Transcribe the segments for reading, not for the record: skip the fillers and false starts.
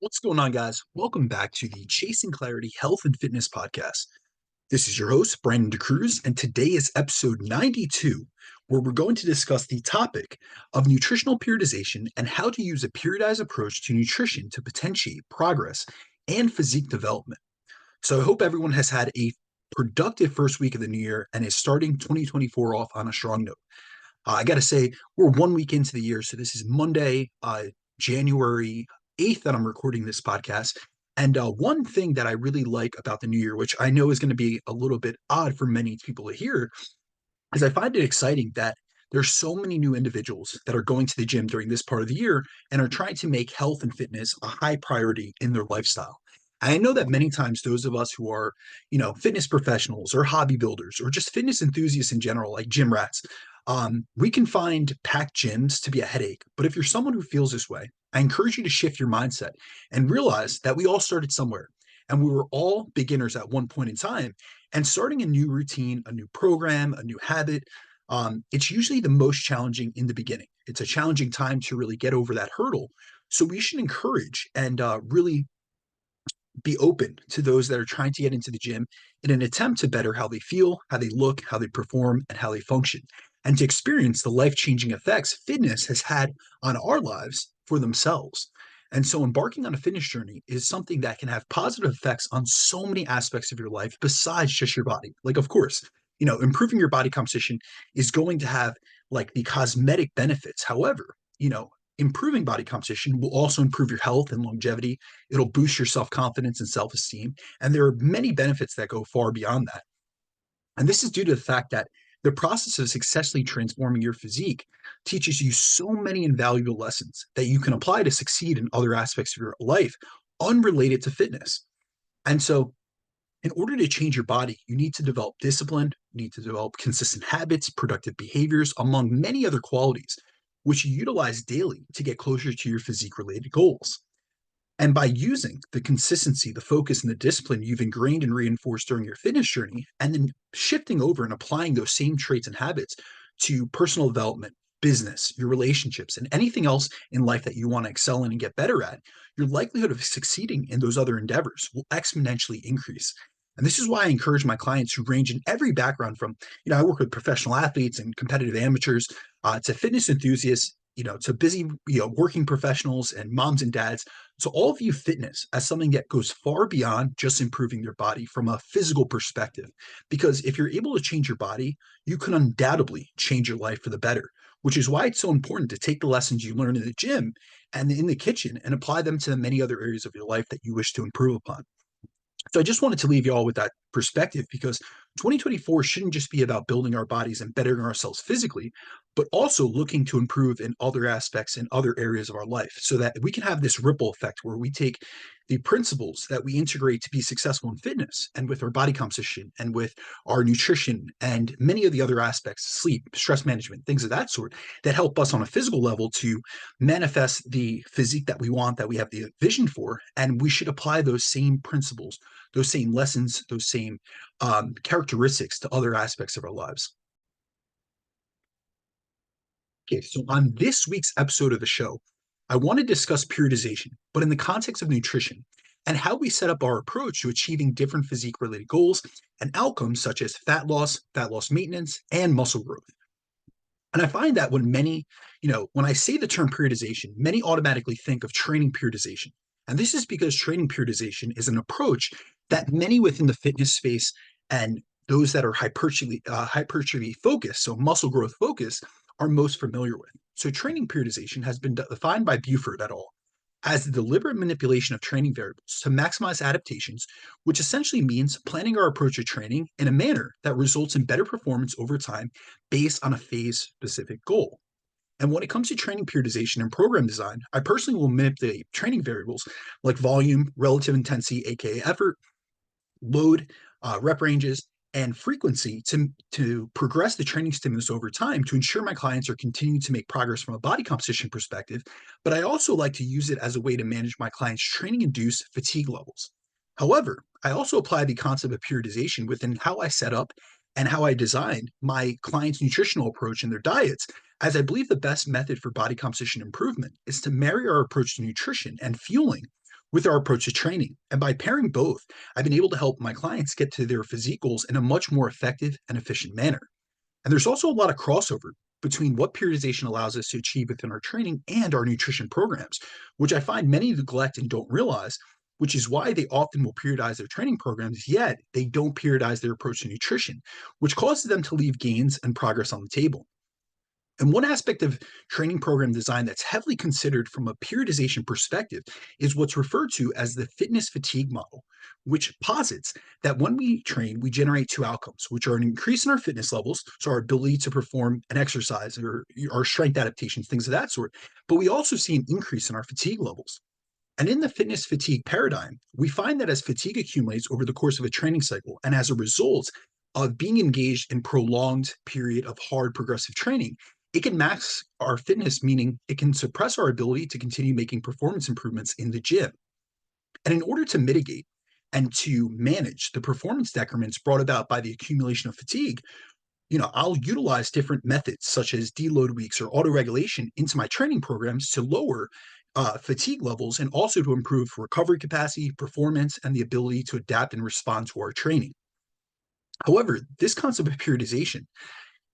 What's going on, guys? Welcome back to the Chasing Clarity Health and Fitness Podcast. This is your host, Brandon DeCruz, and today is episode 92, where we're going to discuss the topic of nutritional periodization and how to use a periodized approach to nutrition to potentiate progress and physique development. So I hope everyone has had a productive first week of the new year and is starting 2024 off on a strong note. I got to say, we're 1 week into the year. So this is Monday, January 8th that I'm recording this podcast. And one thing that I really like about the new year, which I know is going to be a little bit odd for many people to hear, is I find it exciting that there's so many new individuals that are going to the gym during this part of the year and are trying to make health and fitness a high priority in their lifestyle. I know that many times those of us who are, fitness professionals or hobby builders or just fitness enthusiasts in general, like gym rats, we can find packed gyms to be a headache. But if you're someone who feels this way, I encourage you to shift your mindset and realize that we all started somewhere and we were all beginners at one point in time. And starting a new routine, a new program, a new habit, it's usually the most challenging in the beginning. It's a challenging time to really get over that hurdle. So we should encourage and really be open to those that are trying to get into the gym in an attempt to better how they feel, how they look, how they perform, and how they function, and to experience the life changing effects fitness has had on our lives for themselves. And so, embarking on a fitness journey is something that can have positive effects on so many aspects of your life besides just your body. Like, of course, improving your body composition is going to have like the cosmetic benefits. However, improving body composition will also improve your health and longevity. It'll boost your self confidence and self esteem. And there are many benefits that go far beyond that. And this is due to the fact that the process of successfully transforming your physique teaches you so many invaluable lessons that you can apply to succeed in other aspects of your life unrelated to fitness. And so, in order to change your body, you need to develop discipline, you need to develop consistent habits, productive behaviors, among many other qualities, which you utilize daily to get closer to your physique related goals. And by using the consistency, the focus, and the discipline you've ingrained and reinforced during your fitness journey, and then shifting over and applying those same traits and habits to personal development, business, your relationships, and anything else in life that you want to excel in and get better at, your likelihood of succeeding in those other endeavors will exponentially increase. And this is why I encourage my clients who range in every background from, I work with professional athletes and competitive amateurs to fitness enthusiasts, to busy, working professionals and moms and dads. So all view fitness as something that goes far beyond just improving your body from a physical perspective. Because if you're able to change your body, you can undoubtedly change your life for the better, which is why it's so important to take the lessons you learn in the gym and in the kitchen and apply them to the many other areas of your life that you wish to improve upon. So I just wanted to leave you all with that perspective because 2024 shouldn't just be about building our bodies and bettering ourselves physically, but also looking to improve in other aspects in other areas of our life so that we can have this ripple effect where we take the principles that we integrate to be successful in fitness and with our body composition and with our nutrition and many of the other aspects, sleep, stress management, things of that sort, that help us on a physical level to manifest the physique that we want, that we have the vision for. And we should apply those same principles, those same lessons, those same characteristics to other aspects of our lives. Okay, so on this week's episode of the show, I want to discuss periodization, but in the context of nutrition and how we set up our approach to achieving different physique related goals and outcomes such as fat loss maintenance, and muscle growth. And I find that when I say the term periodization, many automatically think of training periodization. And this is because training periodization is an approach that many within the fitness space and those that are hypertrophy focused, so muscle growth focused, are most familiar with. So training periodization has been defined by Buford et al. As the deliberate manipulation of training variables to maximize adaptations, which essentially means planning our approach to training in a manner that results in better performance over time based on a phase-specific goal. And when it comes to training periodization and program design, I personally will manipulate training variables like volume, relative intensity, aka effort, load, rep ranges, and frequency to progress the training stimulus over time to ensure my clients are continuing to make progress from a body composition perspective. But I also like to use it as a way to manage my clients' training-induced fatigue levels. However, I also apply the concept of periodization within how I set up and how I design my clients' nutritional approach and their diets, as I believe the best method for body composition improvement is to marry our approach to nutrition and fueling with our approach to training. And by pairing both, I've been able to help my clients get to their physique goals in a much more effective and efficient manner. And there's also a lot of crossover between what periodization allows us to achieve within our training and our nutrition programs, which I find many neglect and don't realize, which is why they often will periodize their training programs, yet they don't periodize their approach to nutrition, which causes them to leave gains and progress on the table. And one aspect of training program design that's heavily considered from a periodization perspective is what's referred to as the fitness fatigue model, which posits that when we train, we generate two outcomes, which are an increase in our fitness levels, so our ability to perform an exercise or our strength adaptations, things of that sort, but we also see an increase in our fatigue levels. And in the fitness fatigue paradigm, we find that as fatigue accumulates over the course of a training cycle, and as a result of being engaged in prolonged period of hard progressive training, it can max our fitness, meaning it can suppress our ability to continue making performance improvements in the gym. And in order to mitigate and to manage the performance decrements brought about by the accumulation of fatigue, I'll utilize different methods such as deload weeks or auto-regulation into my training programs to lower fatigue levels and also to improve recovery capacity, performance, and the ability to adapt and respond to our training. However, this concept of periodization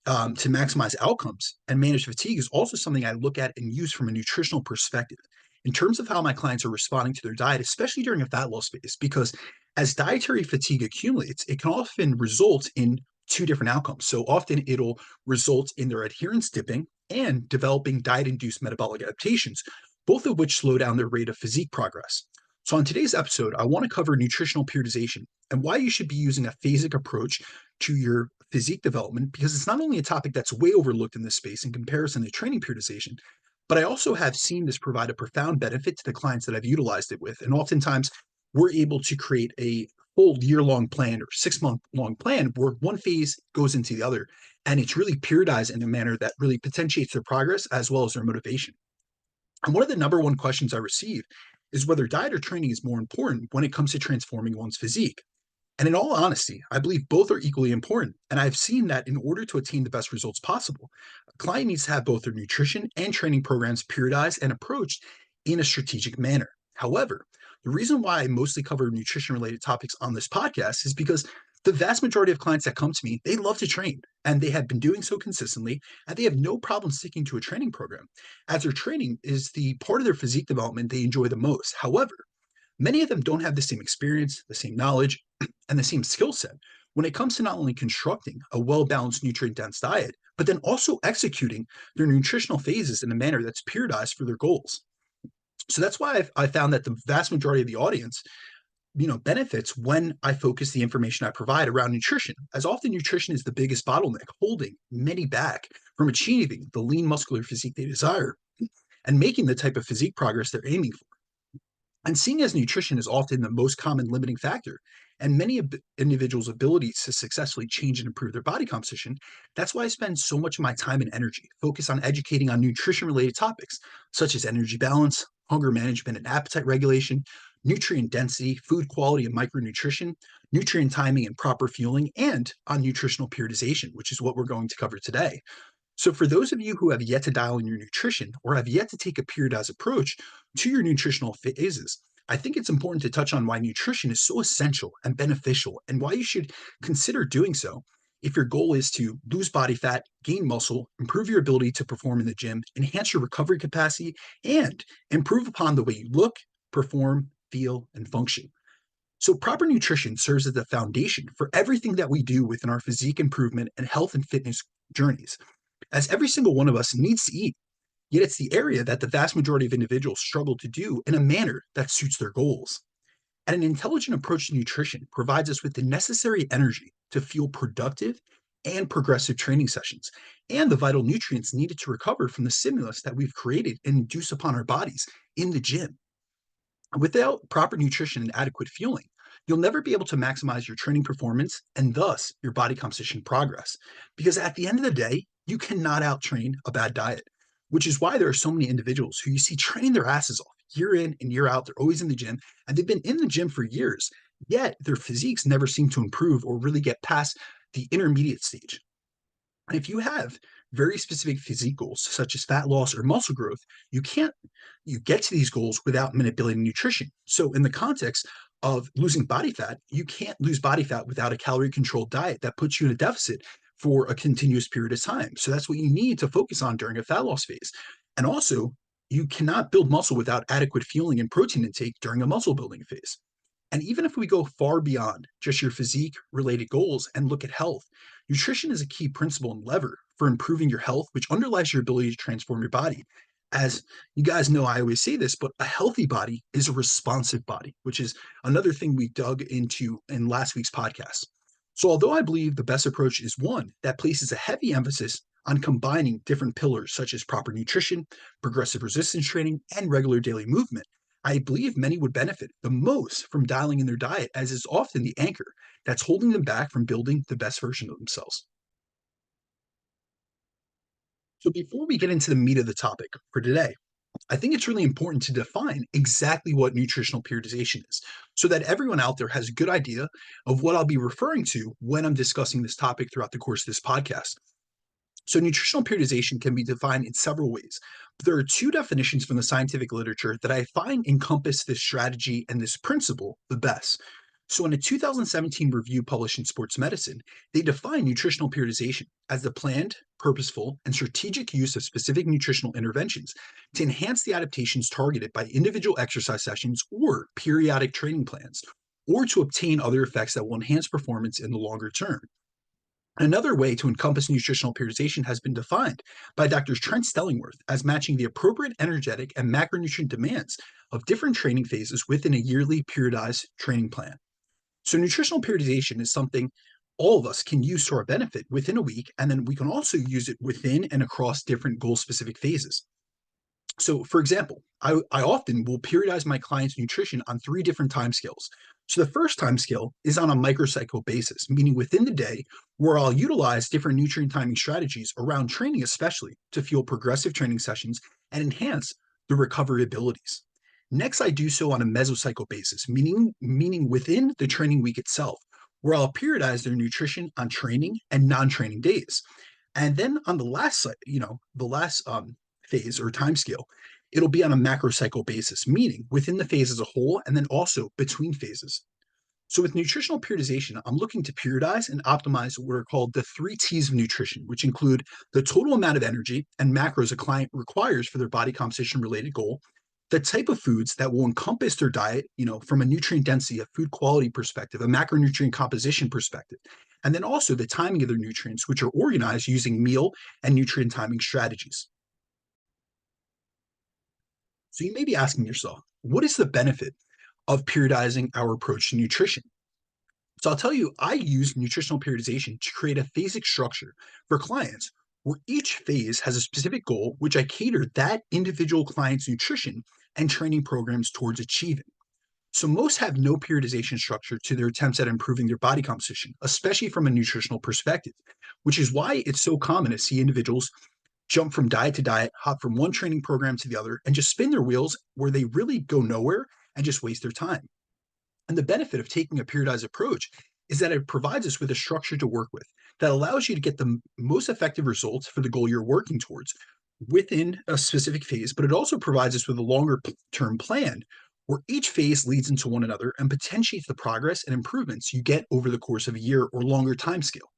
to maximize outcomes and manage fatigue is also something I look at and use from a nutritional perspective in terms of how my clients are responding to their diet, especially during a fat loss phase, because as dietary fatigue accumulates, it can often result in two different outcomes. So often it'll result in their adherence dipping and developing diet-induced metabolic adaptations, both of which slow down their rate of physique progress. So on today's episode, I want to cover nutritional periodization and why you should be using a phasic approach to your physique development, because it's not only a topic that's way overlooked in this space in comparison to training periodization, but I also have seen this provide a profound benefit to the clients that I've utilized it with. And oftentimes we're able to create a full year-long plan or 6-month long plan where one phase goes into the other. And it's really periodized in a manner that really potentiates their progress as well as their motivation. And one of the number one questions I receive is whether diet or training is more important when it comes to transforming one's physique. And in all honesty, I believe both are equally important. And I've seen that in order to attain the best results possible, a client needs to have both their nutrition and training programs periodized and approached in a strategic manner. However, the reason why I mostly cover nutrition related topics on this podcast is because the vast majority of clients that come to me, they love to train and they have been doing so consistently and they have no problem sticking to a training program as their training is the part of their physique development they enjoy the most. However, many of them don't have the same experience, the same knowledge, and the same skill set when it comes to not only constructing a well-balanced nutrient-dense diet, but then also executing their nutritional phases in a manner that's periodized for their goals. So that's why I found that the vast majority of the audience, benefits when I focus the information I provide around nutrition, as often nutrition is the biggest bottleneck holding many back from achieving the lean muscular physique they desire and making the type of physique progress they're aiming for. And seeing as nutrition is often the most common limiting factor, and many individuals' abilities to successfully change and improve their body composition, that's why I spend so much of my time and energy focused on educating on nutrition related topics such as energy balance, hunger management and appetite regulation, nutrient density, food quality and micronutrition, nutrient timing and proper fueling, and on nutritional periodization, which is what we're going to cover today. So, for those of you who have yet to dial in your nutrition or have yet to take a periodized approach to your nutritional phases, I think it's important to touch on why nutrition is so essential and beneficial and why you should consider doing so if your goal is to lose body fat, gain muscle, improve your ability to perform in the gym, enhance your recovery capacity, and improve upon the way you look, perform, feel, and function. So, proper nutrition serves as the foundation for everything that we do within our physique improvement and health and fitness journeys, as every single one of us needs to eat, yet it's the area that the vast majority of individuals struggle to do in a manner that suits their goals. And an intelligent approach to nutrition provides us with the necessary energy to fuel productive and progressive training sessions and the vital nutrients needed to recover from the stimulus that we've created and induce upon our bodies in the gym. Without proper nutrition and adequate fueling, you'll never be able to maximize your training performance and thus your body composition progress. Because at the end of the day, you cannot outtrain a bad diet, which is why there are so many individuals who you see training their asses off year in and year out. They're always in the gym and they've been in the gym for years, yet their physiques never seem to improve or really get past the intermediate stage. And if you have very specific physique goals, such as fat loss or muscle growth, you can't you get to these goals without manipulating nutrition. So in the context of losing body fat, you can't lose body fat without a calorie controlled diet that puts you in a deficit for a continuous period of time. So that's what you need to focus on during a fat loss phase. And also, you cannot build muscle without adequate fueling and protein intake during a muscle building phase. And even if we go far beyond just your physique related goals and look at health, nutrition is a key principle and lever for improving your health, which underlies your ability to transform your body. As you guys know, I always say this, but a healthy body is a responsive body, which is another thing we dug into in last week's podcast. So, although I believe the best approach is one that places a heavy emphasis on combining different pillars such as proper nutrition, progressive resistance training, and regular daily movement, I believe many would benefit the most from dialing in their diet, as is often the anchor that's holding them back from building the best version of themselves. So, before we get into the meat of the topic for today, I think it's really important to define exactly what nutritional periodization is so that everyone out there has a good idea of what I'll be referring to when I'm discussing this topic throughout the course of this podcast. So, nutritional periodization can be defined in several ways. But there are two definitions from the scientific literature that I find encompass this strategy and this principle the best. So, in a 2017 review published in Sports Medicine, they define nutritional periodization as the planned, purposeful, and strategic use of specific nutritional interventions to enhance the adaptations targeted by individual exercise sessions or periodic training plans, or to obtain other effects that will enhance performance in the longer term. Another way to encompass nutritional periodization has been defined by Drs. Trent Stellingworth as matching the appropriate energetic and macronutrient demands of different training phases within a yearly periodized training plan. So, nutritional periodization is something all of us can use to our benefit within a week, and then we can also use it within and across different goal specific phases. So, for example, I often will periodize my clients' nutrition on three different time scales. So, the first time scale is on a microcycle basis, meaning within the day, where I'll utilize different nutrient timing strategies around training, especially to fuel progressive training sessions and enhance the recovery abilities. Next, I do so on a mesocycle basis, meaning within the training week itself, where I'll periodize their nutrition on training and non-training days. And then on the last, the last phase or time scale, it'll be on a macrocycle basis, meaning within the phase as a whole and then also between phases. So with nutritional periodization, I'm looking to periodize and optimize what are called the three T's of nutrition, which include the total amount of energy and macros a client requires for their body composition related goal, the type of foods that will encompass their diet, from a nutrient density, a food quality perspective, a macronutrient composition perspective, and then also the timing of their nutrients, which are organized using meal and nutrient timing strategies. So you may be asking yourself, what is the benefit of periodizing our approach to nutrition? So I'll tell you, I use nutritional periodization to create a phasic structure for clients where each phase has a specific goal, which I cater that individual client's nutrition and training programs towards achieving. So most have no periodization structure to their attempts at improving their body composition, especially from a nutritional perspective, which is why it's so common to see individuals jump from diet to diet, hop from one training program to the other, and just spin their wheels where they really go nowhere and just waste their time. And the benefit of taking a periodized approach is that it provides us with a structure to work with that allows you to get the most effective results for the goal you're working towards within a specific phase, but it also provides us with a longer term plan where each phase leads into one another and potentiates the progress and improvements you get over the course of a year or longer time scale.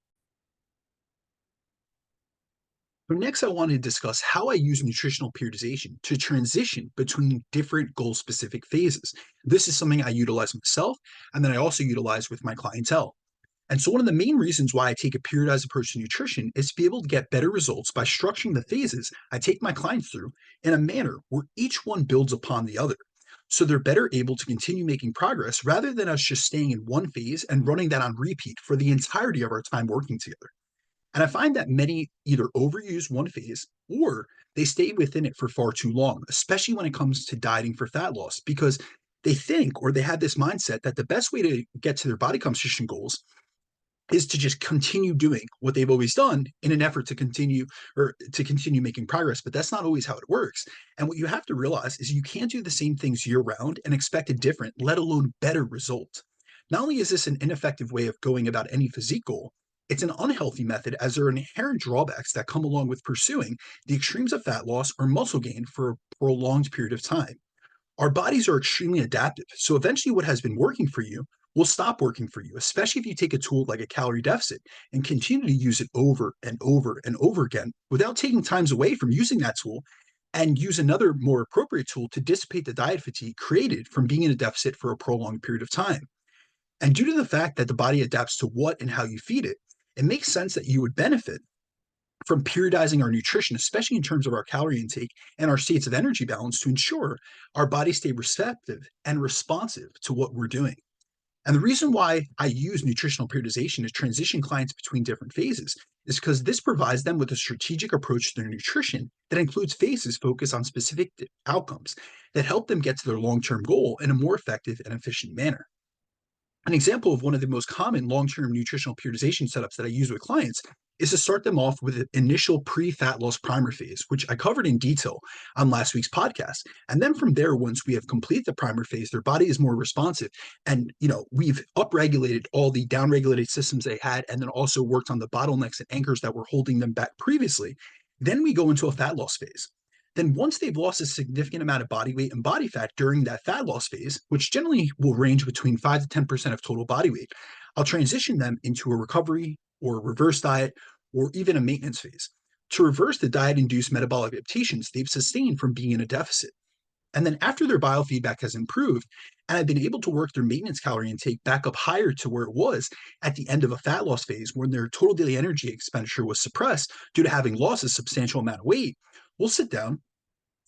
So next, I want to discuss how I use nutritional periodization to transition between different goal-specific phases. This is something I utilize myself, and then I also utilize with my clientele. And so one of the main reasons why I take a periodized approach to nutrition is to be able to get better results by structuring the phases I take my clients through in a manner where each one builds upon the other. So they're better able to continue making progress rather than us just staying in one phase and running that on repeat for the entirety of our time working together. And I find that many either overuse one phase or they stay within it for far too long, especially when it comes to dieting for fat loss, because they think or they have this mindset that the best way to get to their body composition goals is to just continue doing what they've always done in an effort to continue making progress. But that's not always how it works. And what you have to realize is you can't do the same things year round and expect a different, let alone better result. Not only is this an ineffective way of going about any physique goal, It's an unhealthy method as there are inherent drawbacks that come along with pursuing the extremes of fat loss or muscle gain for a prolonged period of time. Our bodies are extremely adaptive, so eventually what has been working for you will stop working for you, especially if you take a tool like a calorie deficit and continue to use it over and over and over again without taking times away from using that tool and use another more appropriate tool to dissipate the diet fatigue created from being in a deficit for a prolonged period of time. And due to the fact that the body adapts to what and how you feed it, it makes sense that you would benefit from periodizing our nutrition, especially in terms of our calorie intake and our states of energy balance to ensure our bodies stay receptive and responsive to what we're doing. And the reason why I use nutritional periodization to transition clients between different phases is because this provides them with a strategic approach to their nutrition that includes phases focused on specific outcomes that help them get to their long term goal in a more effective and efficient manner. An example of one of the most common long-term nutritional periodization setups that I use with clients is to start them off with an initial pre-fat loss primer phase, which I covered in detail on last week's podcast. And then from there, once we have completed the primer phase, their body is more responsive. And we've upregulated all the downregulated systems they had, and then also worked on the bottlenecks and anchors that were holding them back previously. Then we go into a fat loss phase. Then once they've lost a significant amount of body weight and body fat during that fat loss phase, which generally will range between 5 to 10% of total body weight, I'll transition them into a recovery or reverse diet or even a maintenance phase to reverse the diet-induced metabolic adaptations they've sustained from being in a deficit. And then after their biofeedback has improved and I've been able to work their maintenance calorie intake back up higher to where it was at the end of a fat loss phase when their total daily energy expenditure was suppressed due to having lost a substantial amount of weight, we'll sit down,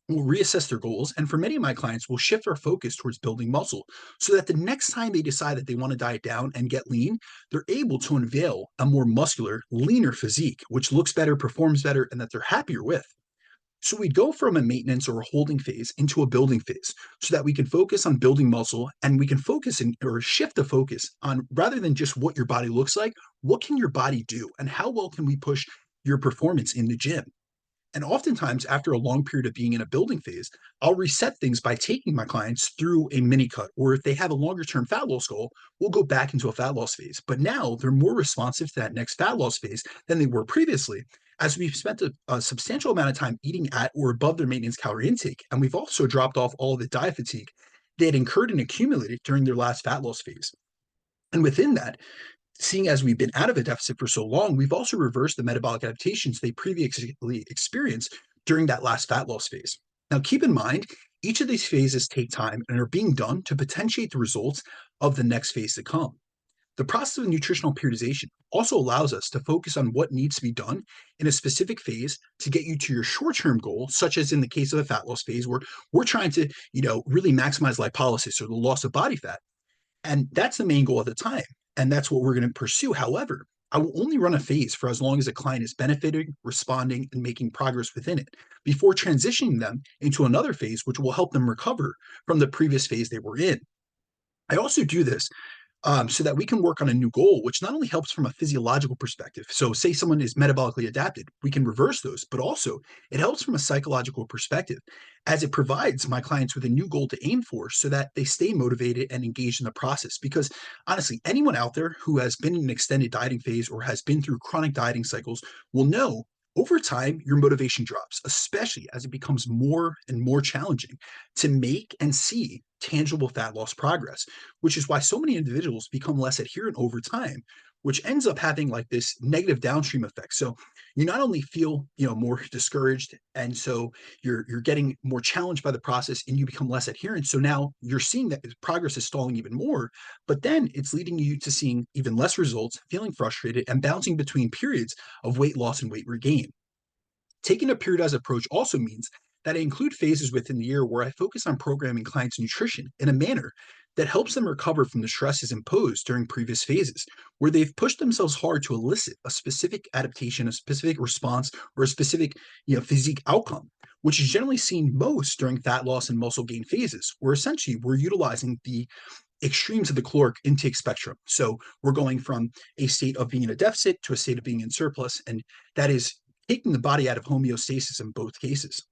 we'll reassess their goals, and for many of my clients, we'll shift our focus towards building muscle so that the next time they decide that they want to diet down and get lean, they're able to unveil a more muscular, leaner physique, which looks better, performs better, and that they're happier with. So we'd go from a maintenance or a holding phase into a building phase so that we can focus on building muscle and we can focus or shift the focus on rather than just what your body looks like, what can your body do and how well can we push your performance in the gym? And oftentimes, after a long period of being in a building phase, I'll reset things by taking my clients through a mini cut. Or if they have a longer term fat loss goal, we'll go back into a fat loss phase. But now they're more responsive to that next fat loss phase than they were previously, as we've spent a substantial amount of time eating at or above their maintenance calorie intake. And we've also dropped off all of the diet fatigue they had incurred and accumulated during their last fat loss phase. And within that, seeing as we've been out of a deficit for so long, we've also reversed the metabolic adaptations they previously experienced during that last fat loss phase. Now, keep in mind, each of these phases take time and are being done to potentiate the results of the next phase to come. The process of nutritional periodization also allows us to focus on what needs to be done in a specific phase to get you to your short-term goal, such as in the case of a fat loss phase, where we're trying to, really maximize lipolysis or the loss of body fat. And that's the main goal at the time. And that's what we're going to pursue. However, I will only run a phase for as long as a client is benefiting, responding, and making progress within it before transitioning them into another phase, which will help them recover from the previous phase they were in. I also do this so that we can work on a new goal, which not only helps from a physiological perspective. So, say someone is metabolically adapted, we can reverse those, but also it helps from a psychological perspective as it provides my clients with a new goal to aim for so that they stay motivated and engaged in the process. Because honestly, anyone out there who has been in an extended dieting phase or has been through chronic dieting cycles will know over time your motivation drops, especially as it becomes more and more challenging to make and see tangible fat loss progress, which is why so many individuals become less adherent over time, which ends up having like this negative downstream effect. So you not only feel, more discouraged, and so you're getting more challenged by the process and you become less adherent. So now you're seeing that progress is stalling even more, but then it's leading you to seeing even less results, feeling frustrated, and bouncing between periods of weight loss and weight regain. Taking a periodized approach also means that I include phases within the year where I focus on programming clients' nutrition in a manner that helps them recover from the stresses imposed during previous phases, where they've pushed themselves hard to elicit a specific adaptation, a specific response, or a specific physique outcome, which is generally seen most during fat loss and muscle gain phases, where essentially we're utilizing the extremes of the caloric intake spectrum. So we're going from a state of being in a deficit to a state of being in surplus, and that is taking the body out of homeostasis in both cases.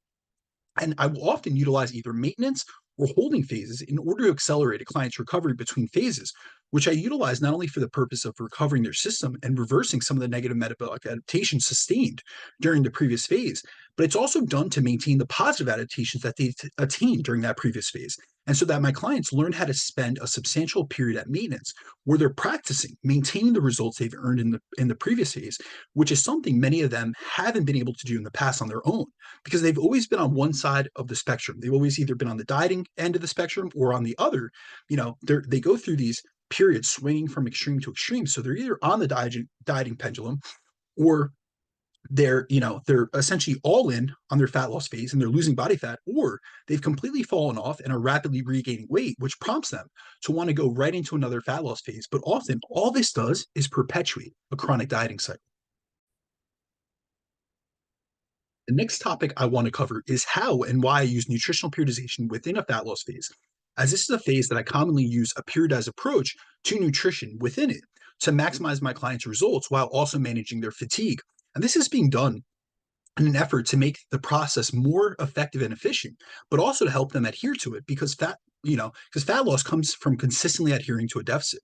And I will often utilize either maintenance or holding phases in order to accelerate a client's recovery between phases, which I utilize not only for the purpose of recovering their system and reversing some of the negative metabolic adaptations sustained during the previous phase, but it's also done to maintain the positive adaptations that they attained during that previous phase. And so that my clients learn how to spend a substantial period at maintenance where they're practicing maintaining the results they've earned in the previous phase, which is something many of them haven't been able to do in the past on their own because they've always been on one side of the spectrum. They've always either been on the dieting end of the spectrum or on the other. They go through these periods swinging from extreme to extreme. So they're either on the dieting pendulum or they're essentially all in on their fat loss phase and they're losing body fat, or they've completely fallen off and are rapidly regaining weight, which prompts them to want to go right into another fat loss phase. But often all this does is perpetuate a chronic dieting cycle. The next topic I want to cover is how and why I use nutritional periodization within a fat loss phase, as this is a phase that I commonly use a periodized approach to nutrition within it to maximize my clients' results while also managing their fatigue. And this is being done in an effort to make the process more effective and efficient, but also to help them adhere to it because fat loss comes from consistently adhering to a deficit.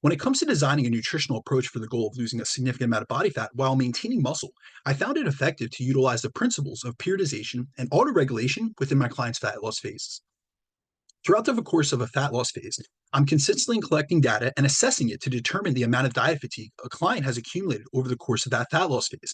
When it comes to designing a nutritional approach for the goal of losing a significant amount of body fat while maintaining muscle, I found it effective to utilize the principles of periodization and autoregulation within my clients' fat loss phases. Throughout the course of a fat loss phase, I'm consistently collecting data and assessing it to determine the amount of diet fatigue a client has accumulated over the course of that fat loss phase.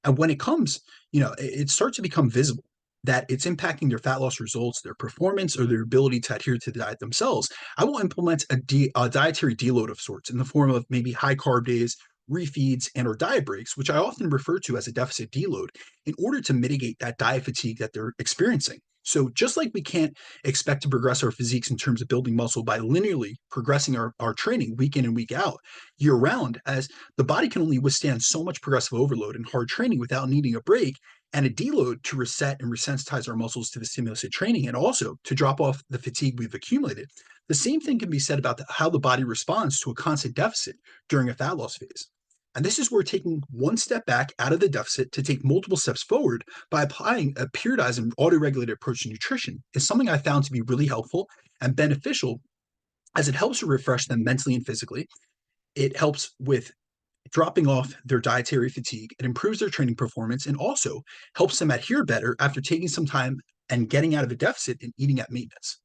And when it comes, it starts to become visible that it's impacting their fat loss results, their performance, or their ability to adhere to the diet themselves. I will implement a dietary deload of sorts in the form of maybe high carb days, refeeds, and or diet breaks, which I often refer to as a deficit deload, in order to mitigate that diet fatigue that they're experiencing. So just like we can't expect to progress our physiques in terms of building muscle by linearly progressing our training week in and week out year round, as the body can only withstand so much progressive overload and hard training without needing a break and a deload to reset and resensitize our muscles to the stimulus of training and also to drop off the fatigue we've accumulated. The same thing can be said about how the body responds to a constant deficit during a fat loss phase. And this is where taking one step back out of the deficit to take multiple steps forward by applying a periodized and auto-regulated approach to nutrition is something I found to be really helpful and beneficial as it helps to refresh them mentally and physically. It helps with dropping off their dietary fatigue. It improves their training performance and also helps them adhere better after taking some time and getting out of a deficit and eating at maintenance.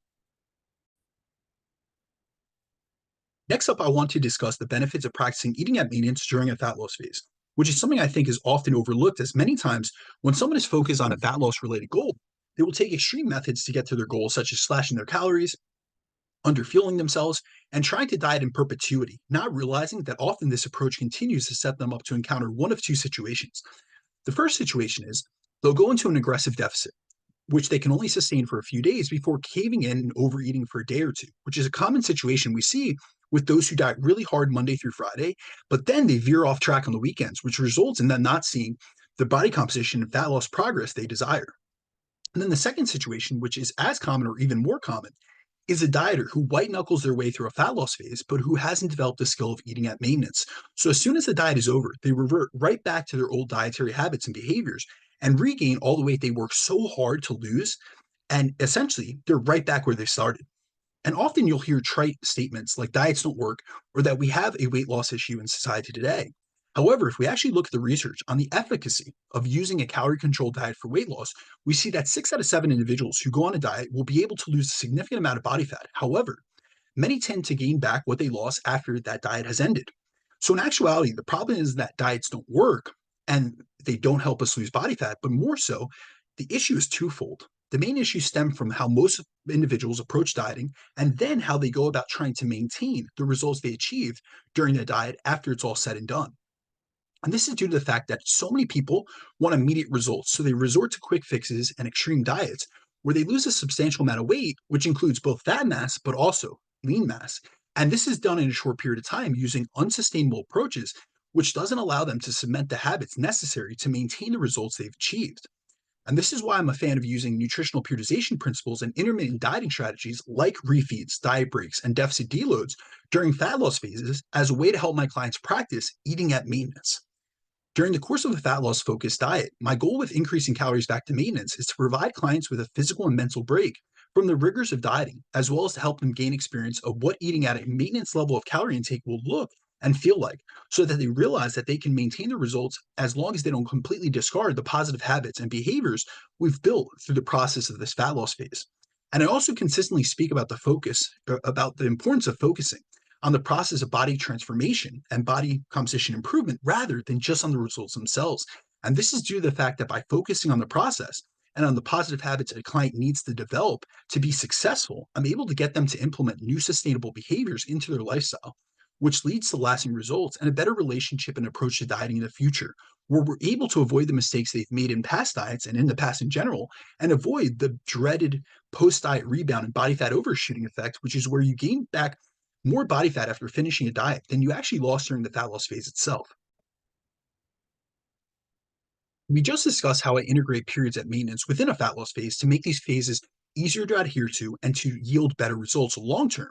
Next up, I want to discuss the benefits of practicing eating at maintenance during a fat loss phase, which is something I think is often overlooked, as many times when someone is focused on a fat loss related goal, they will take extreme methods to get to their goal, such as slashing their calories, underfueling themselves, and trying to diet in perpetuity, not realizing that often this approach continues to set them up to encounter one of two situations. The first situation is they'll go into an aggressive deficit, which they can only sustain for a few days before caving in and overeating for a day or two, which is a common situation we see with those who diet really hard Monday through Friday, but then they veer off track on the weekends, which results in them not seeing the body composition and fat loss progress they desire. And then the second situation, which is as common or even more common, is a dieter who white knuckles their way through a fat loss phase, but who hasn't developed the skill of eating at maintenance. So as soon as the diet is over, they revert right back to their old dietary habits and behaviors and regain all the weight they worked so hard to lose. And essentially, they're right back where they started. And often you'll hear trite statements like diets don't work or that we have a weight loss issue in society today. However, if we actually look at the research on the efficacy of using a calorie controlled diet for weight loss, we see that 6 out of 7 individuals who go on a diet will be able to lose a significant amount of body fat. However, many tend to gain back what they lost after that diet has ended. So, in actuality, the problem is that diets don't work and they don't help us lose body fat, but more so, the issue is twofold. The main issues stem from how most individuals approach dieting and then how they go about trying to maintain the results they achieved during the diet after it's all said and done. And this is due to the fact that so many people want immediate results, so they resort to quick fixes and extreme diets where they lose a substantial amount of weight, which includes both fat mass but also lean mass. And this is done in a short period of time using unsustainable approaches, which doesn't allow them to cement the habits necessary to maintain the results they've achieved. And this is why I'm a fan of using nutritional periodization principles and intermittent dieting strategies like refeeds, diet breaks, and deficit deloads during fat loss phases as a way to help my clients practice eating at maintenance. During the course of a fat loss focused diet, my goal with increasing calories back to maintenance is to provide clients with a physical and mental break from the rigors of dieting, as well as to help them gain experience of what eating at a maintenance level of calorie intake will look and feel like, so that they realize that they can maintain the results as long as they don't completely discard the positive habits and behaviors we've built through the process of this fat loss phase. And I also consistently speak about about the importance of focusing on the process of body transformation and body composition improvement rather than just on the results themselves. And this is due to the fact that by focusing on the process and on the positive habits a client needs to develop to be successful, I'm able to get them to implement new sustainable behaviors into their lifestyle, which leads to lasting results and a better relationship and approach to dieting in the future, where we're able to avoid the mistakes they've made in past diets and in the past in general, and avoid the dreaded post diet rebound and body fat overshooting effect, which is where you gain back more body fat after finishing a diet than you actually lost during the fat loss phase itself. We just discussed how I integrate periods at maintenance within a fat loss phase to make these phases easier to adhere to and to yield better results long term.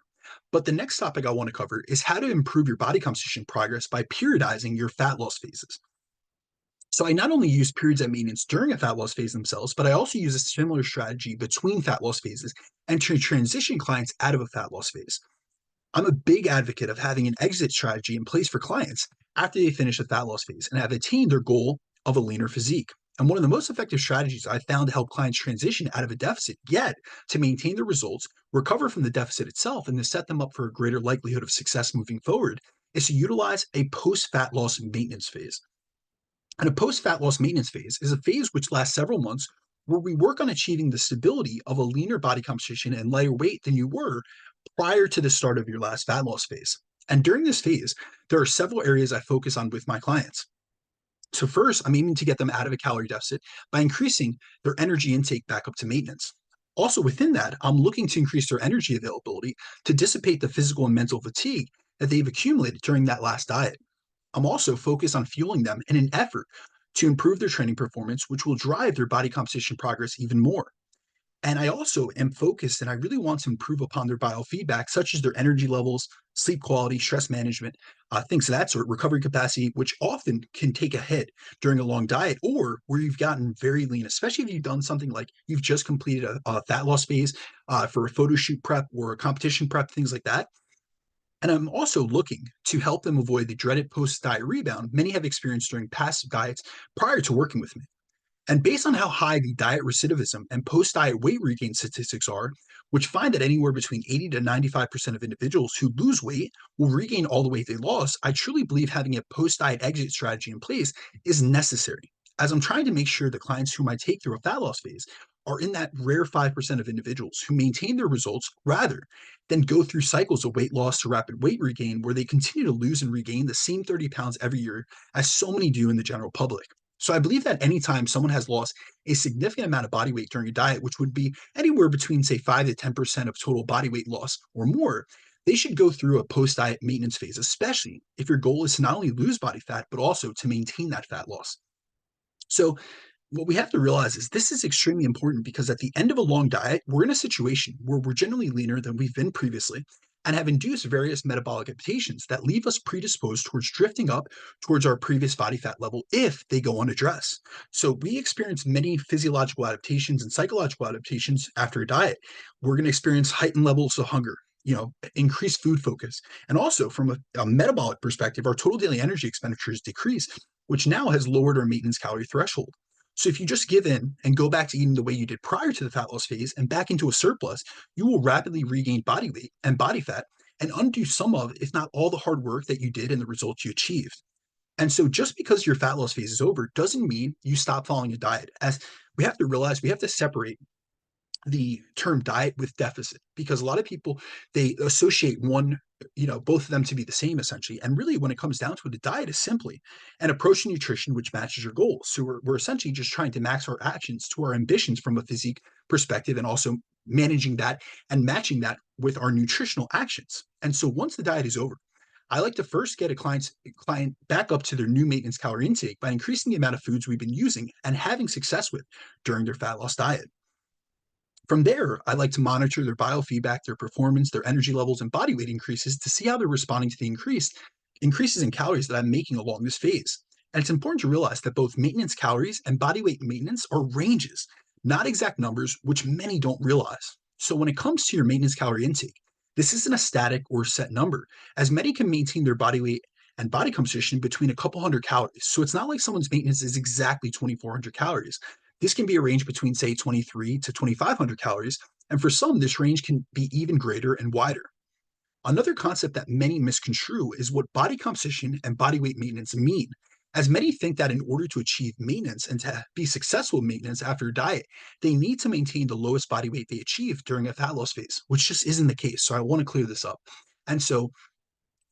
But the next topic I want to cover is how to improve your body composition progress by periodizing your fat loss phases. So I not only use periods at maintenance during a fat loss phase themselves, but I also use a similar strategy between fat loss phases and to transition clients out of a fat loss phase. I'm a big advocate of having an exit strategy in place for clients after they finish the fat loss phase and have attained their goal of a leaner physique. And one of the most effective strategies I've found to help clients transition out of a deficit, yet to maintain the results, recover from the deficit itself, and to set them up for a greater likelihood of success moving forward, is to utilize a post fat loss maintenance phase. And a post fat loss maintenance phase is a phase which lasts several months where we work on achieving the stability of a leaner body composition and lighter weight than you were prior to the start of your last fat loss phase. And during this phase, there are several areas I focus on with my clients. So, first, I'm aiming to get them out of a calorie deficit by increasing their energy intake back up to maintenance. Also, within that, I'm looking to increase their energy availability to dissipate the physical and mental fatigue that they've accumulated during that last diet. I'm also focused on fueling them in an effort to improve their training performance, which will drive their body composition progress even more. And I also am focused and I really want to improve upon their biofeedback, such as their energy levels, sleep quality, stress management, things of that sort, recovery capacity, which often can take a hit during a long diet or where you've gotten very lean, especially if you've done something like you've just completed a fat loss phase for a photo shoot prep or a competition prep, things like that. And I'm also looking to help them avoid the dreaded post diet rebound many have experienced during past diets prior to working with me. And based on how high the diet recidivism and post diet weight regain statistics are, which find that anywhere between 80 to 95% of individuals who lose weight will regain all the weight they lost, I truly believe having a post diet exit strategy in place is necessary, as I'm trying to make sure the clients whom I take through a fat loss phase are in that rare 5% of individuals who maintain their results rather than go through cycles of weight loss to rapid weight regain where they continue to lose and regain the same 30 pounds every year as so many do in the general public. So I believe that anytime someone has lost a significant amount of body weight during a diet, which would be anywhere between, say, 5 to 10% of total body weight loss or more, they should go through a post diet maintenance phase, especially if your goal is to not only lose body fat, but also to maintain that fat loss. So, what we have to realize is this is extremely important because at the end of a long diet, we're in a situation where we're generally leaner than we've been previously and have induced various metabolic adaptations that leave us predisposed towards drifting up towards our previous body fat level if they go unaddressed. So, we experience many physiological adaptations and psychological adaptations after a diet. We're going to experience heightened levels of hunger. Increased food focus. And also, from a metabolic perspective, our total daily energy expenditures decrease, which now has lowered our maintenance calorie threshold. So if you just give in and go back to eating the way you did prior to the fat loss phase and back into a surplus, you will rapidly regain body weight and body fat and undo some of, if not all, the hard work that you did and the results you achieved. And so just because your fat loss phase is over doesn't mean you stop following a diet. As we have to realize, we have to separate the term diet with deficit because a lot of people they associate both of them to be the same essentially. And really, when it comes down to it, a diet is simply an approach to nutrition which matches your goals. So we're essentially just trying to max our actions to our ambitions from a physique perspective and also managing that and matching that with our nutritional actions. And so once the diet is over, I like to first get a client back up to their new maintenance calorie intake by increasing the amount of foods we've been using and having success with during their fat loss diet. From there, I like to monitor their biofeedback, their performance, their energy levels, and body weight increases to see how they're responding to the increases in calories that I'm making along this phase. And it's important to realize that both maintenance calories and body weight maintenance are ranges, not exact numbers, which many don't realize. So when it comes to your maintenance calorie intake, this isn't a static or set number, as many can maintain their body weight and body composition between a couple hundred calories. So it's not like someone's maintenance is exactly 2,400 calories. This can be a range between, say, 23 to 2,500 calories, and for some, this range can be even greater and wider. Another concept that many misconstrue is what body composition and body weight maintenance mean, as many think that in order to achieve maintenance and to be successful in maintenance after a diet, they need to maintain the lowest body weight they achieve during a fat loss phase, which just isn't the case. So I want to clear this up. And so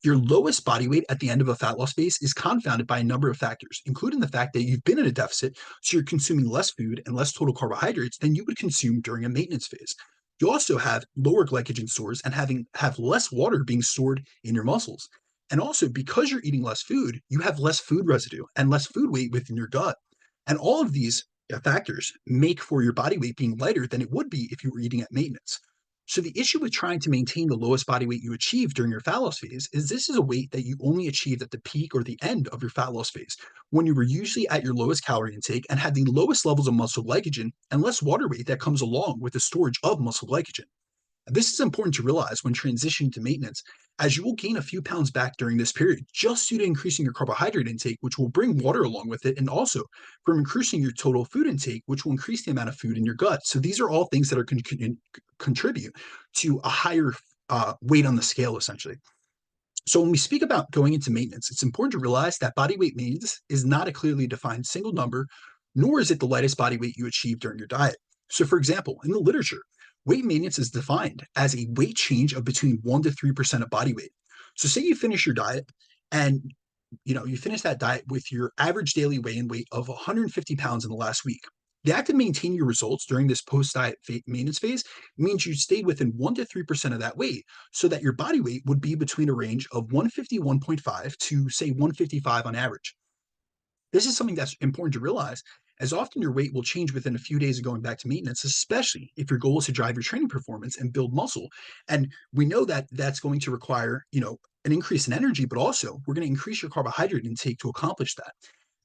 your lowest body weight at the end of a fat loss phase is confounded by a number of factors, including the fact that you've been in a deficit, so you're consuming less food and less total carbohydrates than you would consume during a maintenance phase. You also have lower glycogen stores and have less water being stored in your muscles. And also, because you're eating less food, you have less food residue and less food weight within your gut. And all of these factors make for your body weight being lighter than it would be if you were eating at maintenance. So the issue with trying to maintain the lowest body weight you achieve during your fat loss phase is this is a weight that you only achieved at the peak or the end of your fat loss phase, when you were usually at your lowest calorie intake and had the lowest levels of muscle glycogen and less water weight that comes along with the storage of muscle glycogen. This is important to realize when transitioning to maintenance, as you will gain a few pounds back during this period just due to increasing your carbohydrate intake, which will bring water along with it, and also from increasing your total food intake, which will increase the amount of food in your gut. So these are all things that are contribute to a higher weight on the scale, essentially. So when we speak about going into maintenance, it's important to realize that body weight maintenance is not a clearly defined single number, nor is it the lightest body weight you achieve during your diet. So for example, in the literature, weight maintenance is defined as a weight change of between 1 to 3% of body weight. So say you finish your diet and you finish that diet with your average daily weigh-in weight of 150 pounds in the last week. The act of maintaining your results during this post-diet maintenance phase means you stayed within 1 to 3% of that weight, so that your body weight would be between a range of 151.5 to, say, 155 on average. This is something that's important to realize, as often your weight will change within a few days of going back to maintenance, especially if your goal is to drive your training performance and build muscle. And we know that that's going to require, an increase in energy, but also we're going to increase your carbohydrate intake to accomplish that.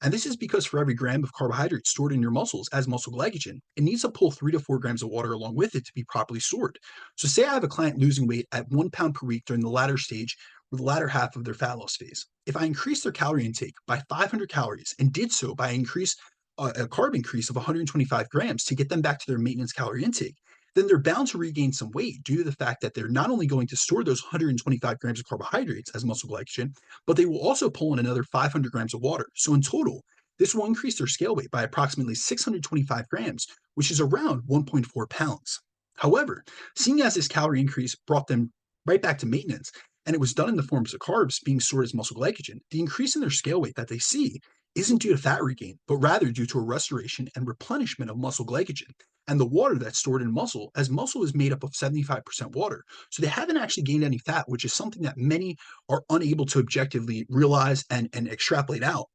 And this is because for every gram of carbohydrate stored in your muscles as muscle glycogen, it needs to pull 3 to 4 grams of water along with it to be properly stored. So say I have a client losing weight at 1 pound per week during the latter stage or the latter half of their fat loss phase. If I increase their calorie intake by 500 calories and did so by a carb increase of 125 grams to get them back to their maintenance calorie intake, then they're bound to regain some weight due to the fact that they're not only going to store those 125 grams of carbohydrates as muscle glycogen, but they will also pull in another 500 grams of water. So in total, this will increase their scale weight by approximately 625 grams, which is around 1.4 pounds. However, seeing as this calorie increase brought them right back to maintenance, and it was done in the forms of carbs being stored as muscle glycogen, the increase in their scale weight that they see isn't due to fat regain, but rather due to a restoration and replenishment of muscle glycogen and the water that's stored in muscle, as muscle is made up of 75% water. So they haven't actually gained any fat, which is something that many are unable to objectively realize and extrapolate out.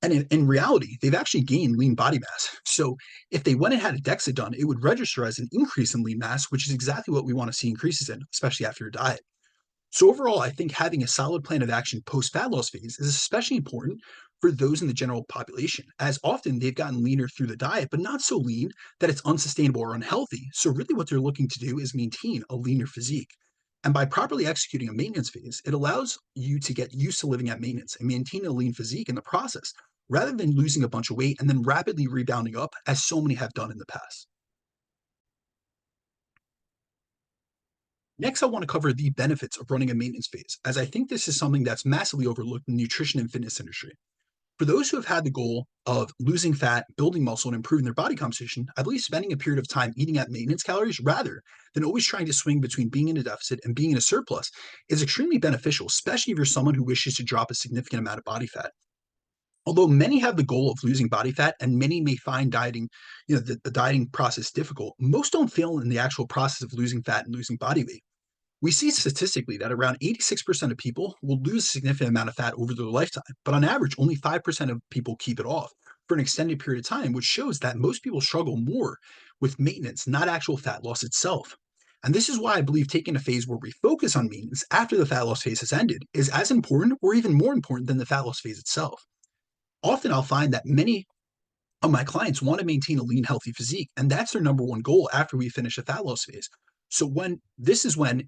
And in reality, they've actually gained lean body mass. So if they went and had a DEXA done, it would register as an increase in lean mass, which is exactly what we want to see increases in, especially after your diet. So overall, I think having a solid plan of action post-fat loss phase is especially important for those in the general population, as often they've gotten leaner through the diet, but not so lean that it's unsustainable or unhealthy. So really what they're looking to do is maintain a leaner physique. And by properly executing a maintenance phase, it allows you to get used to living at maintenance and maintain a lean physique in the process, rather than losing a bunch of weight and then rapidly rebounding up, as so many have done in the past. Next, I want to cover the benefits of running a maintenance phase, as I think this is something that's massively overlooked in the nutrition and fitness industry. For those who have had the goal of losing fat, building muscle, and improving their body composition, I believe spending a period of time eating at maintenance calories rather than always trying to swing between being in a deficit and being in a surplus is extremely beneficial, especially if you're someone who wishes to drop a significant amount of body fat. Although many have the goal of losing body fat and many may find dieting, the dieting process difficult, most don't fail in the actual process of losing fat and losing body weight. We see statistically that around 86% of people will lose a significant amount of fat over their lifetime, but on average, only 5% of people keep it off for an extended period of time, which shows that most people struggle more with maintenance, not actual fat loss itself. And this is why I believe taking a phase where we focus on maintenance after the fat loss phase has ended is as important or even more important than the fat loss phase itself. often I'll find that many my clients want to maintain a lean, healthy physique, and that's their number one goal after we finish a fat loss phase. So when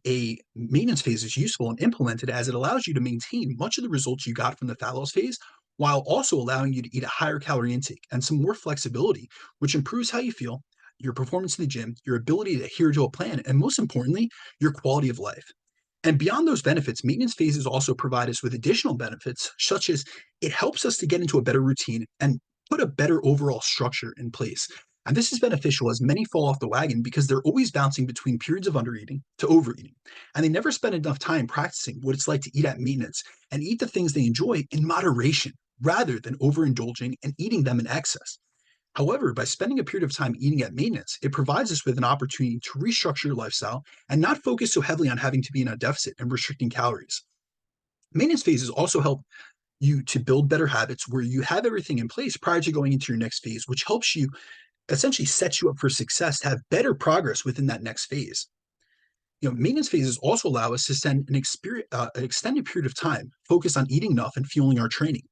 a maintenance phase is useful and implemented, as it allows you to maintain much of the results you got from the fat loss phase, while also allowing you to eat a higher calorie intake and some more flexibility, which improves how you feel, your performance in the gym, your ability to adhere to a plan, and most importantly, your quality of life. And beyond those benefits, maintenance phases also provide us with additional benefits, such as it helps us to get into a better routine and put a better overall structure in place. And this is beneficial as many fall off the wagon because they're always bouncing between periods of undereating to overeating. And they never spend enough time practicing what it's like to eat at maintenance and eat the things they enjoy in moderation rather than overindulging and eating them in excess. However, by spending a period of time eating at maintenance, it provides us with an opportunity to restructure your lifestyle and not focus so heavily on having to be in a deficit and restricting calories. Maintenance phases also help you to build better habits where you have everything in place prior to going into your next phase, which helps you essentially set you up for success to have better progress within that next phase. Maintenance phases also allow us to spend an extended period of time focused on eating enough and fueling our training.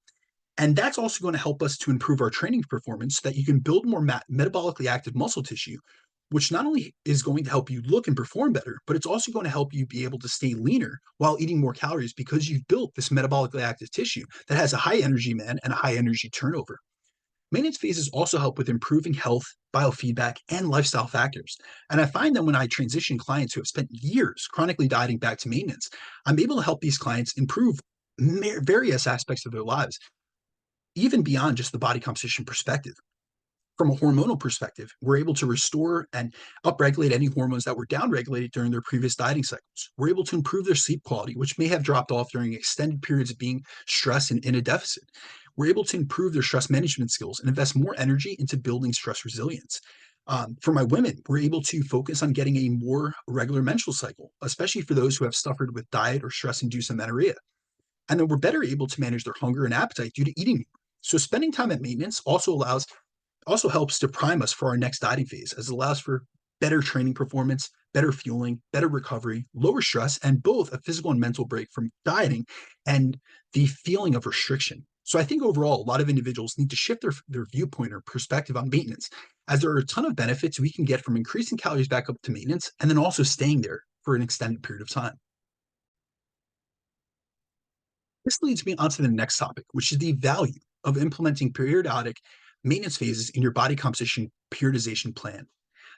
And that's also going to help us to improve our training performance so that you can build more metabolically active muscle tissue, which not only is going to help you look and perform better, but it's also going to help you be able to stay leaner while eating more calories because you've built this metabolically active tissue that has a high energy man and a high energy turnover. Maintenance phases also help with improving health, biofeedback, and lifestyle factors. And I find that when I transition clients who have spent years chronically dieting back to maintenance, I'm able to help these clients improve various aspects of their lives even beyond just the body composition perspective. From a hormonal perspective, we're able to restore and upregulate any hormones that were downregulated during their previous dieting cycles. We're able to improve their sleep quality, which may have dropped off during extended periods of being stressed and in a deficit. We're able to improve their stress management skills and invest more energy into building stress resilience. For my women, we're able to focus on getting a more regular menstrual cycle, especially for those who have suffered with diet or stress-induced amenorrhea. And then we're better able to manage their hunger and appetite due to eating more. So spending time at maintenance also helps to prime us for our next dieting phase, as it allows for better training performance, better fueling, better recovery, lower stress, and both a physical and mental break from dieting and the feeling of restriction. So I think overall, a lot of individuals need to shift their viewpoint or perspective on maintenance, as there are a ton of benefits we can get from increasing calories back up to maintenance and then also staying there for an extended period of time. This leads me on to the next topic, which is the value of implementing periodic maintenance phases in your body composition periodization plan.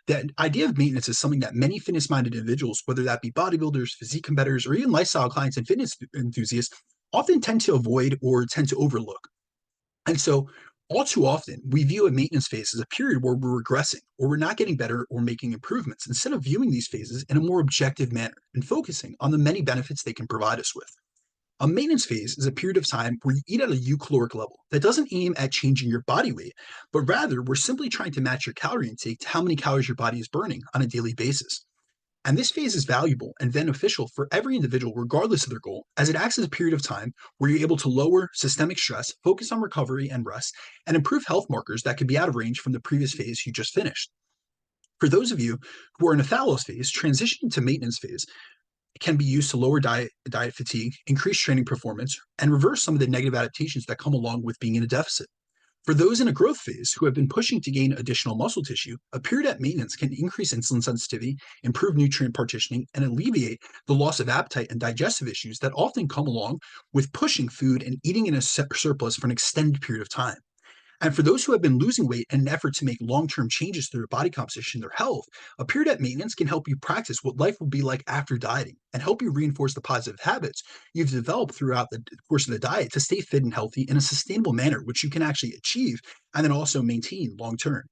The idea of maintenance is something that many fitness minded individuals, whether that be bodybuilders, physique competitors, or even lifestyle clients and fitness enthusiasts, often tend to avoid or tend to overlook. And so, all too often, we view a maintenance phase as a period where we're regressing, or we're not getting better or making improvements, instead of viewing these phases in a more objective manner and focusing on the many benefits they can provide us with. A maintenance phase is a period of time where you eat at a eucaloric level that doesn't aim at changing your body weight, but rather we're simply trying to match your calorie intake to how many calories your body is burning on a daily basis. And this phase is valuable and beneficial for every individual, regardless of their goal, as it acts as a period of time where you're able to lower systemic stress, focus on recovery and rest, and improve health markers that could be out of range from the previous phase you just finished. For those of you who are in a fat loss phase, transitioning to maintenance phase can be used to lower diet fatigue, increase training performance, and reverse some of the negative adaptations that come along with being in a deficit. For those in a growth phase who have been pushing to gain additional muscle tissue, a period at maintenance can increase insulin sensitivity, improve nutrient partitioning, and alleviate the loss of appetite and digestive issues that often come along with pushing food and eating in a surplus for an extended period of time. And for those who have been losing weight in an effort to make long term changes to their body composition, their health, a period at maintenance can help you practice what life will be like after dieting and help you reinforce the positive habits you've developed throughout the course of the diet to stay fit and healthy in a sustainable manner, which you can actually achieve and then also maintain long term.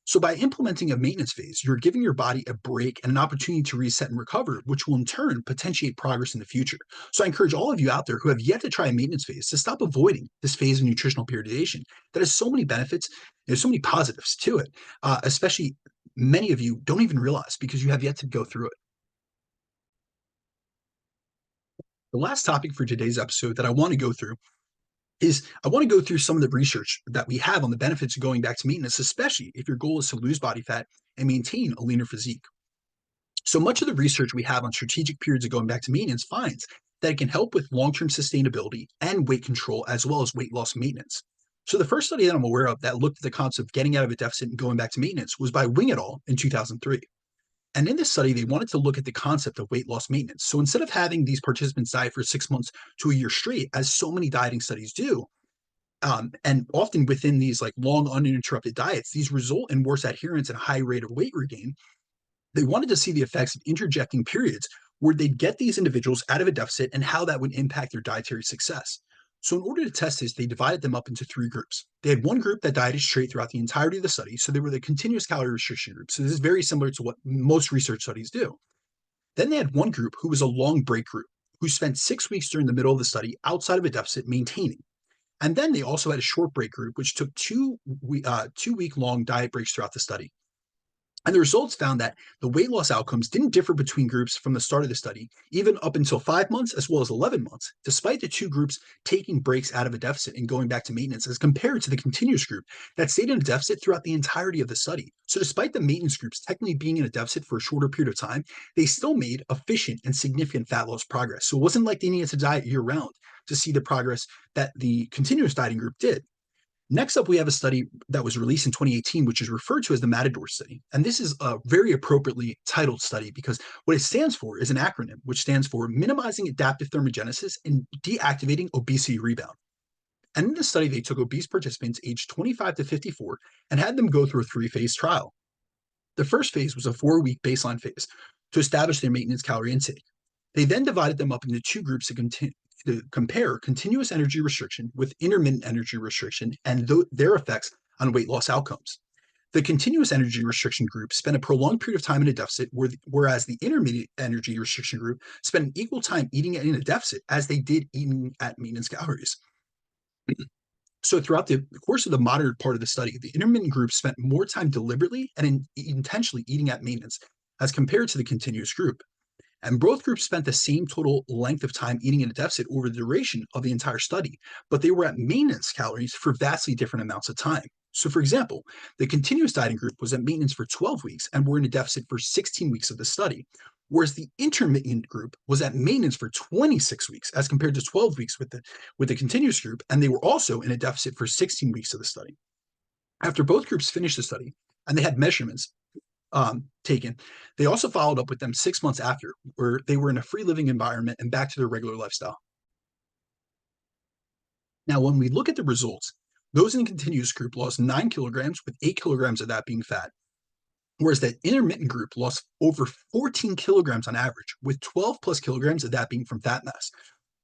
So, by implementing a maintenance phase, you're giving your body a break and an opportunity to reset and recover, which will in turn potentiate progress in the future. So, I encourage all of you out there who have yet to try a maintenance phase to stop avoiding this phase of nutritional periodization that has so many benefits. There's so many positives to it, especially many of you don't even realize because you have yet to go through it. The last topic for today's episode that I want to go through is I want to go through some of the research that we have on the benefits of going back to maintenance, especially if your goal is to lose body fat and maintain a leaner physique. So much of the research we have on strategic periods of going back to maintenance finds that it can help with long term sustainability and weight control, as well as weight loss maintenance. So the first study that I'm aware of that looked at the concept of getting out of a deficit and going back to maintenance was by Wing et al. In 2003. And in this study, they wanted to look at the concept of weight loss maintenance. So instead of having these participants diet for 6 months to a year straight, as so many dieting studies do, and often within these like long uninterrupted diets, these result in worse adherence and a high rate of weight regain. They wanted to see the effects of interjecting periods where they'd get these individuals out of a deficit and how that would impact their dietary success. So, in order to test this, they divided them up into three groups. They had one group that dieted straight throughout the entirety of the study. So, they were the continuous calorie restriction group. So, this is very similar to what most research studies do. Then they had one group who was a long break group, who spent 6 weeks during the middle of the study outside of a deficit maintaining. And then they also had a short break group, which took 2 week long diet breaks throughout the study. And the results found that the weight loss outcomes didn't differ between groups from the start of the study, even up until 5 months as well as 11 months, despite the two groups taking breaks out of a deficit and going back to maintenance, as compared to the continuous group that stayed in a deficit throughout the entirety of the study. So, despite the maintenance groups technically being in a deficit for a shorter period of time, they still made efficient and significant fat loss progress. So, it wasn't like they needed to diet year round to see the progress that the continuous dieting group did. Next up, we have a study that was released in 2018, which is referred to as the Matador study. And this is a very appropriately titled study because what it stands for is an acronym, which stands for Minimizing Adaptive Thermogenesis and Deactivating Obesity Rebound. And in this study, they took obese participants aged 25 to 54 and had them go through a three-phase trial. The first phase was a 4-week baseline phase to establish their maintenance calorie intake. They then divided them up into two groups to compare continuous energy restriction with intermittent energy restriction and their effects on weight loss outcomes. The continuous energy restriction group spent a prolonged period of time in a deficit, whereas the intermittent energy restriction group spent an equal time eating in a deficit as they did eating at maintenance calories. So throughout the course of the moderate part of the study, the intermittent group spent more time deliberately and intentionally eating at maintenance as compared to the continuous group. And both groups spent the same total length of time eating in a deficit over the duration of the entire study, but they were at maintenance calories for vastly different amounts of time. So, for example, the continuous dieting group was at maintenance for 12 weeks and were in a deficit for 16 weeks of the study, whereas the intermittent group was at maintenance for 26 weeks as compared to 12 weeks with the continuous group, and they were also in a deficit for 16 weeks of the study. After both groups finished the study and they had measurements taken. They also followed up with them 6 months after, where they were in a free living environment and back to their regular lifestyle. Now, when we look at the results, those in the continuous group lost 9 kilograms, with 8 kilograms of that being fat, whereas the intermittent group lost over 14 kilograms on average, with 12 plus kilograms of that being from fat mass.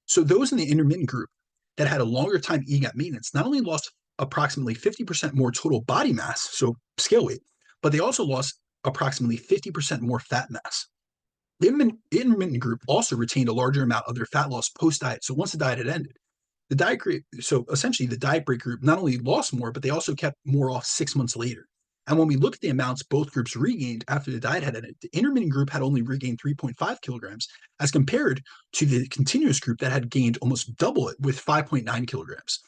So, those in the intermittent group that had a longer time eating at maintenance not only lost approximately 50% more total body mass, so scale weight, but they also lost approximately 50% more fat mass. The intermittent group also retained a larger amount of their fat loss post diet. So once the diet had ended, so essentially the diet break group not only lost more, but they also kept more off 6 months later. And when we look at the amounts both groups regained after the diet had ended, the intermittent group had only regained 3.5 kilograms as compared to the continuous group that had gained almost double it with 5.9 kilograms.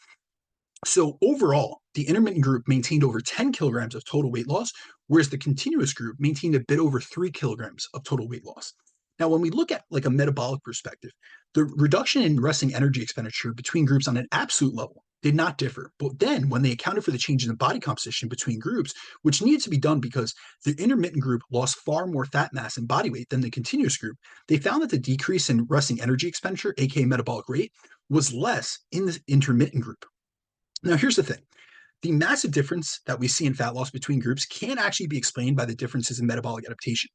So overall, the intermittent group maintained over 10 kilograms of total weight loss, whereas the continuous group maintained a bit over 3 kilograms of total weight loss. Now, when we look at like a metabolic perspective, the reduction in resting energy expenditure between groups on an absolute level did not differ. But then when they accounted for the changes in body composition between groups, which needed to be done because the intermittent group lost far more fat mass and body weight than the continuous group, they found that the decrease in resting energy expenditure, aka metabolic rate, was less in the intermittent group. Now, here's the thing. The massive difference that we see in fat loss between groups can actually be explained by the differences in metabolic adaptation,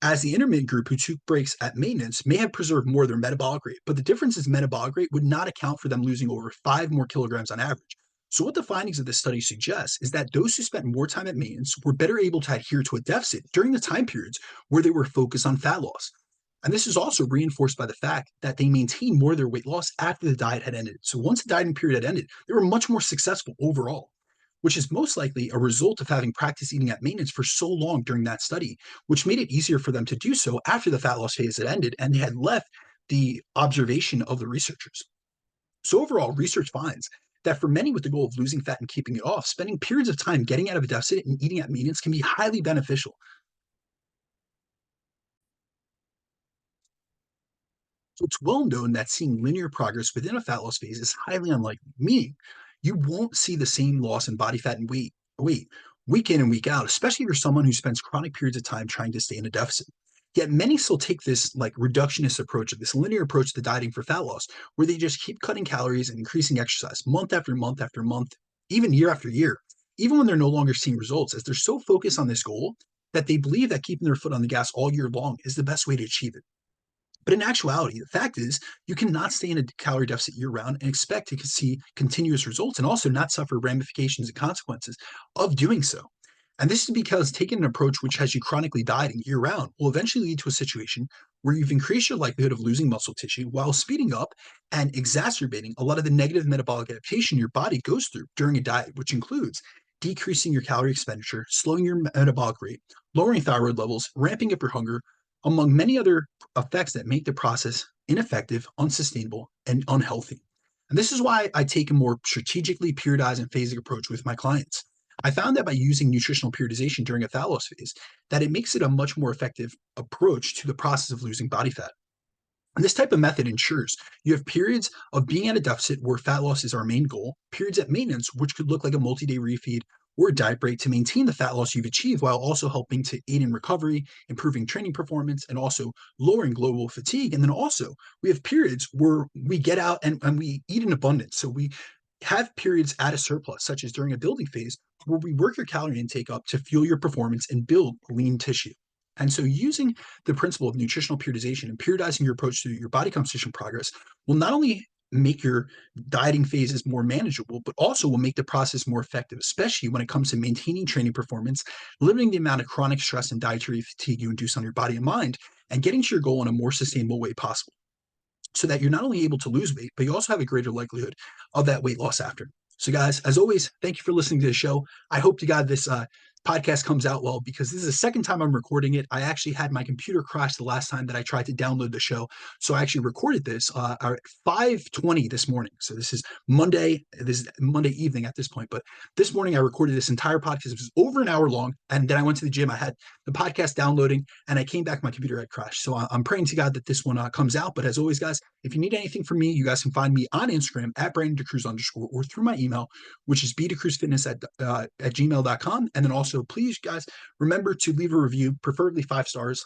as the intermittent group who took breaks at maintenance may have preserved more of their metabolic rate, but the differences in metabolic rate would not account for them losing over 5 more kilograms on average. So, what the findings of this study suggest is that those who spent more time at maintenance were better able to adhere to a deficit during the time periods where they were focused on fat loss. And this is also reinforced by the fact that they maintained more of their weight loss after the diet had ended. So once the dieting period had ended, they were much more successful overall, which is most likely a result of having practiced eating at maintenance for so long during that study, which made it easier for them to do so after the fat loss phase had ended and they had left the observation of the researchers. So overall, research finds that for many with the goal of losing fat and keeping it off, spending periods of time getting out of a deficit and eating at maintenance can be highly beneficial. So it's well known that seeing linear progress within a fat loss phase is highly unlikely, meaning you won't see the same loss in body fat and weight week in and week out, especially if you're someone who spends chronic periods of time trying to stay in a deficit. Yet many still take this like reductionist approach, this linear approach to dieting for fat loss, where they just keep cutting calories and increasing exercise month after month after month, even year after year, even when they're no longer seeing results, as they're so focused on this goal that they believe that keeping their foot on the gas all year long is the best way to achieve it. But in actuality, the fact is you cannot stay in a calorie deficit year round and expect to see continuous results and also not suffer ramifications and consequences of doing so. And this is because taking an approach which has you chronically dieting year round will eventually lead to a situation where you've increased your likelihood of losing muscle tissue while speeding up and exacerbating a lot of the negative metabolic adaptation your body goes through during a diet, which includes decreasing your calorie expenditure, slowing your metabolic rate, lowering thyroid levels, ramping up your hunger, among many other effects that make the process ineffective, unsustainable, and unhealthy. And this is why I take a more strategically periodized and phasic approach with my clients. I found that by using nutritional periodization during a fat loss phase, that it makes it a much more effective approach to the process of losing body fat. And this type of method ensures you have periods of being at a deficit where fat loss is our main goal, periods at maintenance, which could look like a multi-day refeed or a diet break to maintain the fat loss you've achieved while also helping to aid in recovery, improving training performance, and also lowering global fatigue. And then also we have periods where we get out and we eat in abundance. So we have periods at a surplus, such as during a building phase, where we work your calorie intake up to fuel your performance and build lean tissue. And so, using the principle of nutritional periodization and periodizing your approach to your body composition progress will not only make your dieting phases more manageable, but also will make the process more effective, especially when it comes to maintaining training performance, limiting the amount of chronic stress and dietary fatigue you induce on your body and mind, and getting to your goal in a more sustainable way possible so that you're not only able to lose weight, but you also have a greater likelihood of that weight loss after. So, guys, as always, thank you for listening to the show. I hope to God this podcast comes out well because this is the second time I'm recording it. I actually had my computer crash the last time that I tried to download the show. So I actually recorded this at 5:20 this morning. So this is Monday. This is Monday evening at this point. But this morning I recorded this entire podcast. It was over an hour long. And then I went to the gym. I had the podcast downloading and I came back. My computer had crashed. So I'm praying to God that this one comes out. But as always, guys, if you need anything from me, you guys can find me on Instagram at @BrandonDeCruz_ or through my email, which is bdecruzfitness at gmail.com. And then also, please, guys, remember to leave a review, preferably 5 stars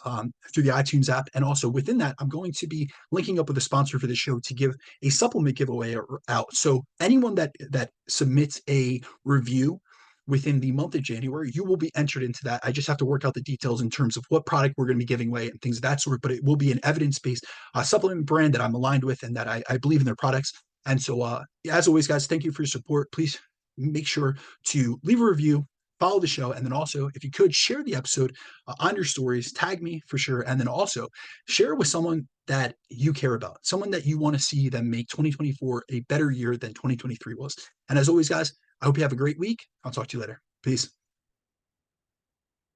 through the iTunes app. And also within that, I'm going to be linking up with a sponsor for the show to give a supplement giveaway out. So anyone that submits a review within the month of January, you will be entered into that. I just have to work out the details in terms of what product we're going to be giving away and things of that sort, but it will be an evidence-based supplement brand that I'm aligned with and that I believe in their products. And so, as always, guys, thank you for your support. Please make sure to leave a review, follow the show, and then also, if you could, share the episode on your stories, tag me for sure, and then also share it with someone that you care about, someone that you want to see them make 2024 a better year than 2023 was. And as always, guys, I hope you have a great week. I'll talk to you later. Peace.